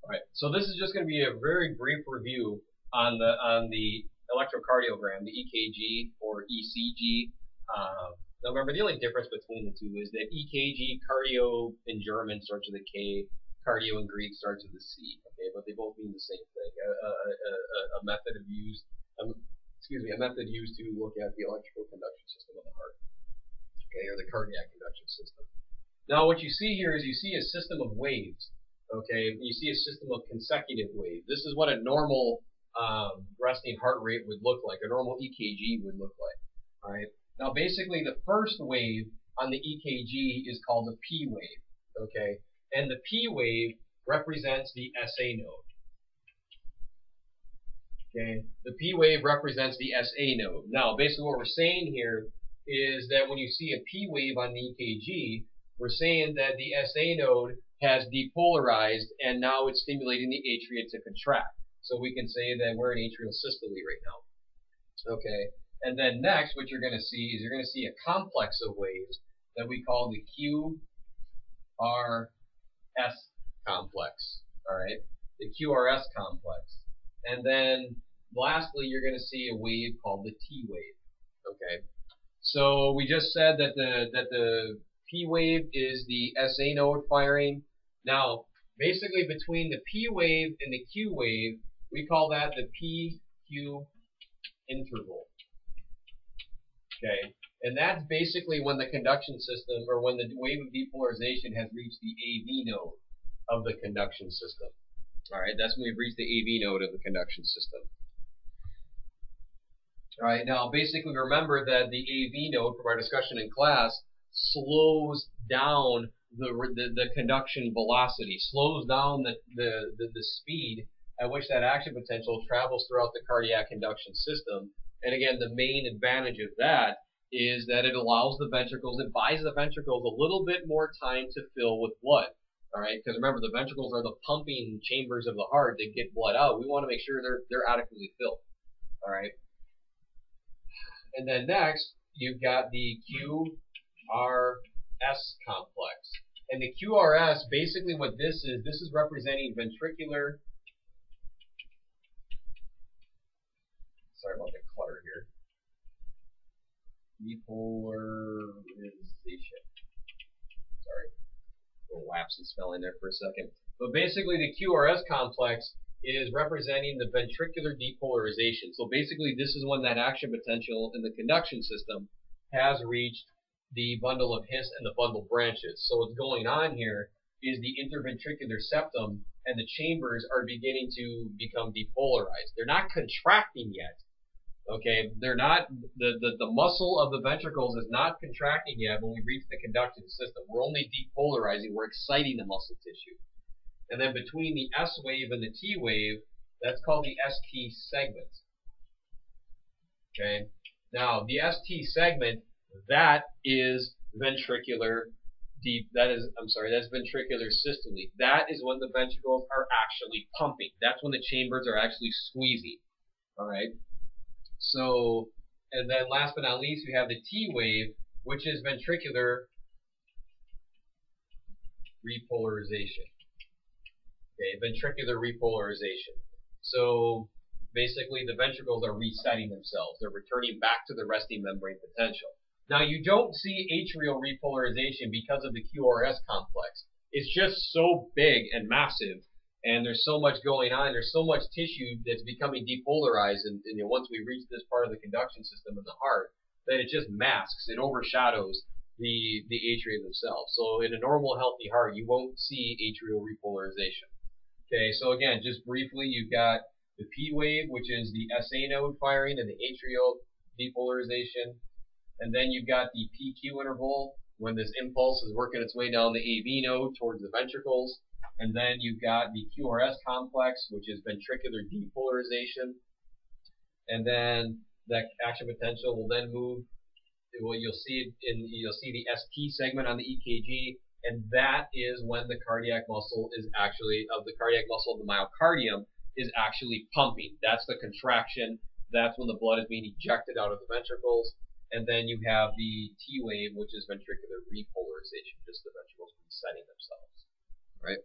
All right, so this is just going to be a very brief review on the electrocardiogram, the EKG or ECG. Now remember, the only difference between the two is that EKG, cardio in German starts with a K, cardio in Greek starts with a C. Okay, but they both mean the same thing. A method of use, a method used to look at the electrical conduction system of the heart. Okay, or the cardiac conduction system. Now what you see here is you see a system of waves. Okay, you see a system of consecutive waves. This is what a normal resting heart rate would look like, a normal EKG would look like. All right. Now basically the first wave on the EKG is called the P wave. Okay, and the P wave represents the SA node. Okay, the P wave represents the SA node. Now basically what we're saying here is that when you see a P wave on the EKG, we're saying that the SA node has depolarized and now it's stimulating the atria to contract. So we can say that we're in atrial systole right now. Okay, and then next what you're going to see is you're going to see a complex of waves that we call the QRS complex. All right, the QRS complex. And then lastly, you're going to see a wave called the T wave. Okay, so we just said that the P wave is the SA node firing. Now, basically between the P wave and the Q wave, we call that the PQ interval. Okay, and that's basically when the conduction system, or when the wave of depolarization has reached the AV node of the conduction system. All right, that's when we've reached the AV node of the conduction system. All right, now basically remember that the AV node from our discussion in class slows down the conduction velocity, slows down the speed at which that action potential travels throughout the cardiac conduction system. And again, the main advantage of that is that it allows the ventricles, it buys the ventricles a little bit more time to fill with blood. All right, because remember, the ventricles are the pumping chambers of the heart that get blood out. We want to make sure they're adequately filled. All right. And then next, you've got the QRS complex. And the QRS, basically what this is representing ventricular, sorry about the clutter here, depolarization. Sorry, a little lapse in spelling there for a second. But basically the QRS complex is representing the ventricular depolarization. So basically this is when that action potential in the conduction system has reached the bundle of His and the bundle branches. So what's going on here is the interventricular septum and the chambers are beginning to become depolarized. They're not contracting yet. Okay, they're not, the muscle of the ventricles is not contracting yet when we reach the conduction system. We're only depolarizing, we're exciting the muscle tissue. And then between the S wave and the T wave, that's called the ST segment. Okay. Now the ST segment, that is ventricular that's ventricular systole. That is when the ventricles are actually pumping. That's when the chambers are actually squeezing. All right. So, and then last but not least, we have the T wave, which is ventricular repolarization. Okay, ventricular repolarization. So basically the ventricles are resetting themselves. They're returning back to the resting membrane potential. Now you don't see atrial repolarization because of the QRS complex. It's just so big and massive, and there's so much going on. There's so much tissue that's becoming depolarized, and once we reach this part of the conduction system in the heart, that it just masks, it overshadows the atria themselves. So in a normal healthy heart, you won't see atrial repolarization. Okay, so again, just briefly, you've got the P wave, which is the SA node firing and the atrial depolarization. And then you've got the PQ interval, when this impulse is working its way down the AV node towards the ventricles. And then you've got the QRS complex, which is ventricular depolarization. And then that action potential will then move. You'll see the ST segment on the EKG. And that is when the cardiac muscle is actually, of the myocardium, is actually pumping. That's the contraction. That's when the blood is being ejected out of the ventricles. And then you have the T wave, which is ventricular repolarization, just the ventricles resetting themselves. Right?